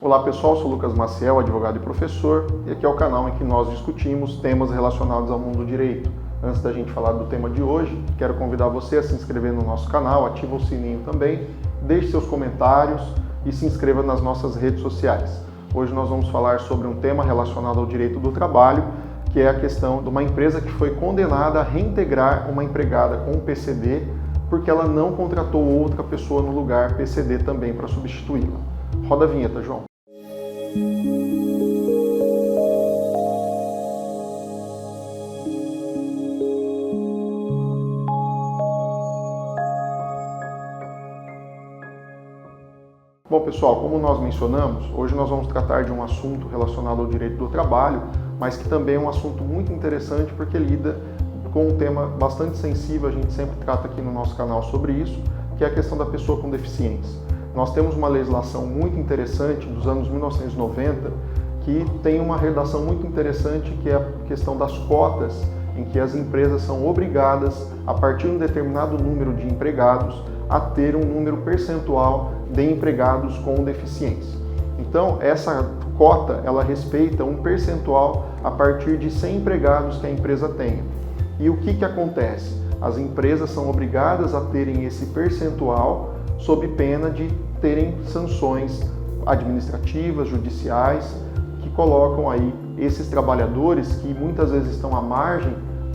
Olá pessoal, sou Lucas Maciel, advogado e professor, e aqui é o canal em que nós discutimos temas relacionados ao mundo do direito. Antes da gente falar do tema de hoje, quero convidar você a se inscrever no nosso canal, ativa o sininho também, deixe seus comentários e se inscreva nas nossas redes sociais. Hoje nós vamos falar sobre um tema relacionado ao direito do trabalho, que é a questão de uma empresa que foi condenada a reintegrar uma empregada com um PCD porque ela não contratou outra pessoa no lugar PCD também para substituí-la. Roda a vinheta, João. Bom, pessoal, como nós mencionamos, hoje nós vamos tratar de um assunto relacionado ao direito do trabalho, mas que também é um assunto muito interessante porque lida com um tema bastante sensível, a gente sempre trata aqui no nosso canal sobre isso, que é a questão da pessoa com deficiência. Nós temos uma legislação muito interessante dos anos 1990, que tem uma redação muito interessante, que é a questão das cotas, em que as empresas são obrigadas, a partir de um determinado número de empregados, a ter um número percentual de empregados com deficiência. Então, essa cota, ela respeita um percentual a partir de 100 empregados que a empresa tenha. E o que acontece? As empresas são obrigadas a terem esse percentual sob pena de terem sanções administrativas, judiciais, que colocam aí esses trabalhadores que muitas vezes estão à margem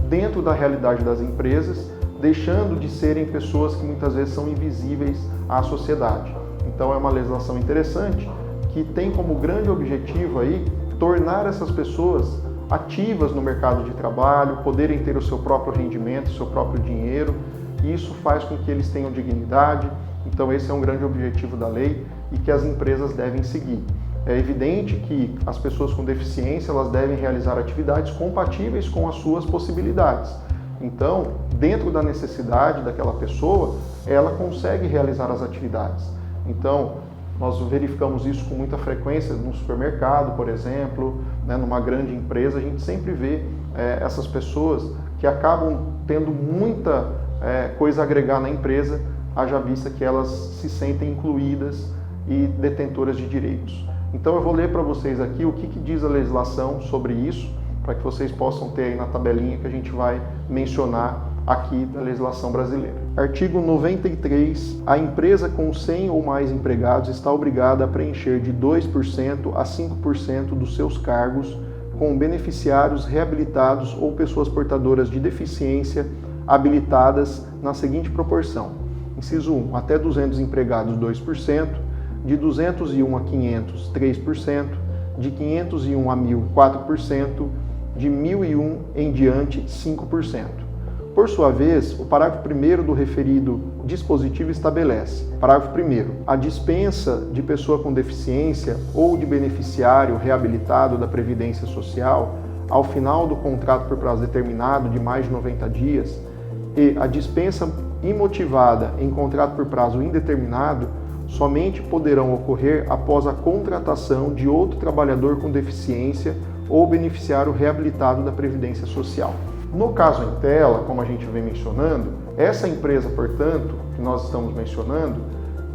dentro da realidade das empresas, deixando de serem pessoas que muitas vezes são invisíveis à sociedade. Então é uma legislação interessante que tem como grande objetivo aí tornar essas pessoas ativas no mercado de trabalho, poderem ter o seu próprio rendimento, o seu próprio dinheiro, e isso faz com que eles tenham dignidade. Então esse é um grande objetivo da lei e que as empresas devem seguir. É evidente que as pessoas com deficiência elas devem realizar atividades compatíveis com as suas possibilidades. Então, dentro da necessidade daquela pessoa, ela consegue realizar as atividades. Então, nós verificamos isso com muita frequência no supermercado, por exemplo, né, numa grande empresa, a gente sempre vê essas pessoas que acabam tendo muita coisa a agregar na empresa, haja vista que elas se sentem incluídas e detentoras de direitos. Então eu vou ler para vocês aqui o que diz a legislação sobre isso, para que vocês possam ter aí na tabelinha que a gente vai mencionar aqui da legislação brasileira. Artigo 93. A empresa com 100 ou mais empregados está obrigada a preencher de 2% a 5% dos seus cargos com beneficiários reabilitados ou pessoas portadoras de deficiência habilitadas na seguinte proporção. Inciso 1. Até 200 empregados, 2%. De 201 a 500, 3%. De 501 a 1.000, 4%. De 1.001 em diante, 5%. Por sua vez, o parágrafo 1º do referido dispositivo estabelece: parágrafo 1º. A dispensa de pessoa com deficiência ou de beneficiário reabilitado da Previdência Social ao final do contrato por prazo determinado de mais de 90 dias e a dispensa imotivada em contrato por prazo indeterminado somente poderão ocorrer após a contratação de outro trabalhador com deficiência ou beneficiário reabilitado da Previdência Social. No caso em tela, como a gente vem mencionando, essa empresa, portanto, que nós estamos mencionando,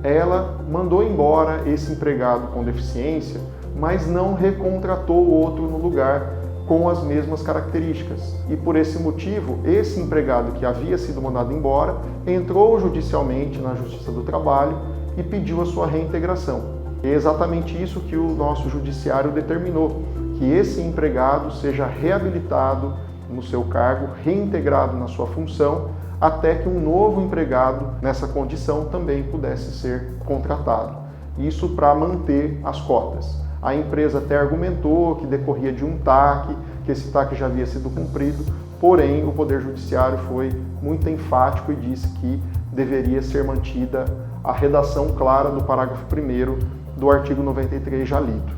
ela mandou embora esse empregado com deficiência, mas não recontratou o outro no lugar com as mesmas características. E por esse motivo, esse empregado que havia sido mandado embora entrou judicialmente na Justiça do Trabalho e pediu a sua reintegração. É exatamente isso que o nosso judiciário determinou, que esse empregado seja reabilitado no seu cargo, reintegrado na sua função, até que um novo empregado nessa condição também pudesse ser contratado. Isso para manter as cotas. A empresa até argumentou que decorria de um TAC, que esse TAC já havia sido cumprido, porém o Poder Judiciário foi muito enfático e disse que deveria ser mantida a redação clara do parágrafo 1º do artigo 93 já lido.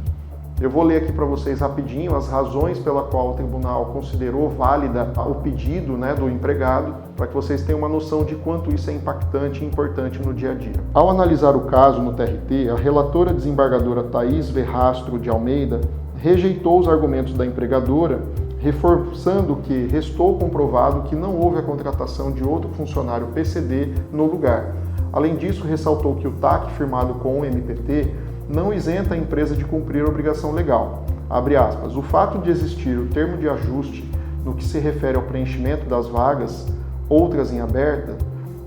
Eu vou ler aqui para vocês rapidinho as razões pela qual o tribunal considerou válida o pedido do empregado, para que vocês tenham uma noção de quanto isso é impactante e importante no dia a dia. Ao analisar o caso no TRT, a relatora desembargadora Thaís Verrastro de Almeida rejeitou os argumentos da empregadora, reforçando que restou comprovado que não houve a contratação de outro funcionário PCD no lugar. Além disso, ressaltou que o TAC firmado com o MPT não isenta a empresa de cumprir a obrigação legal. Abre aspas, o fato de existir o termo de ajuste no que se refere ao preenchimento das vagas, outras em aberta,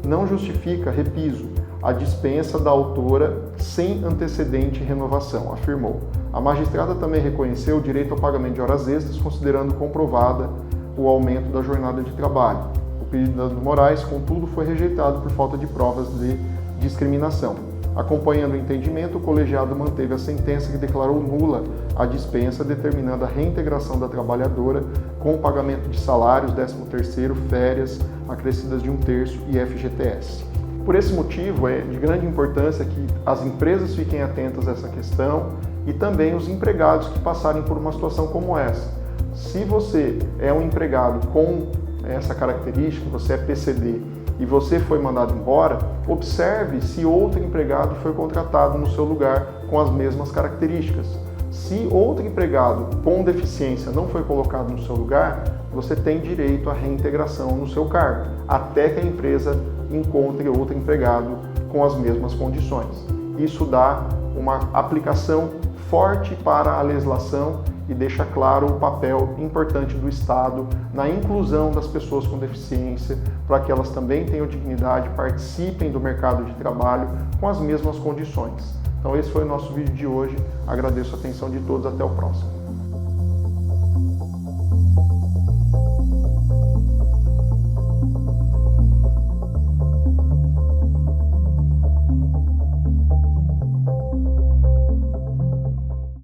não justifica, repiso, a dispensa da autora sem antecedente renovação, afirmou. A magistrada também reconheceu o direito ao pagamento de horas extras, considerando comprovada o aumento da jornada de trabalho. O pedido das Moraes, contudo, foi rejeitado por falta de provas de discriminação. Acompanhando o entendimento, o colegiado manteve a sentença que declarou nula a dispensa, determinando a reintegração da trabalhadora com o pagamento de salários, 13º, férias, acrescidas de 1/3 e FGTS. Por esse motivo, é de grande importância que as empresas fiquem atentas a essa questão e também os empregados que passarem por uma situação como essa. Se você é um empregado com essa característica, você é PCD, e você foi mandado embora, observe se outro empregado foi contratado no seu lugar com as mesmas características. Se outro empregado com deficiência não foi colocado no seu lugar, você tem direito à reintegração no seu cargo, até que a empresa encontre outro empregado com as mesmas condições. Isso dá uma aplicação forte para a legislação e deixa claro o papel importante do Estado na inclusão das pessoas com deficiência, para que elas também tenham dignidade, participem do mercado de trabalho com as mesmas condições. Então esse foi o nosso vídeo de hoje. Agradeço a atenção de todos. Até o próximo.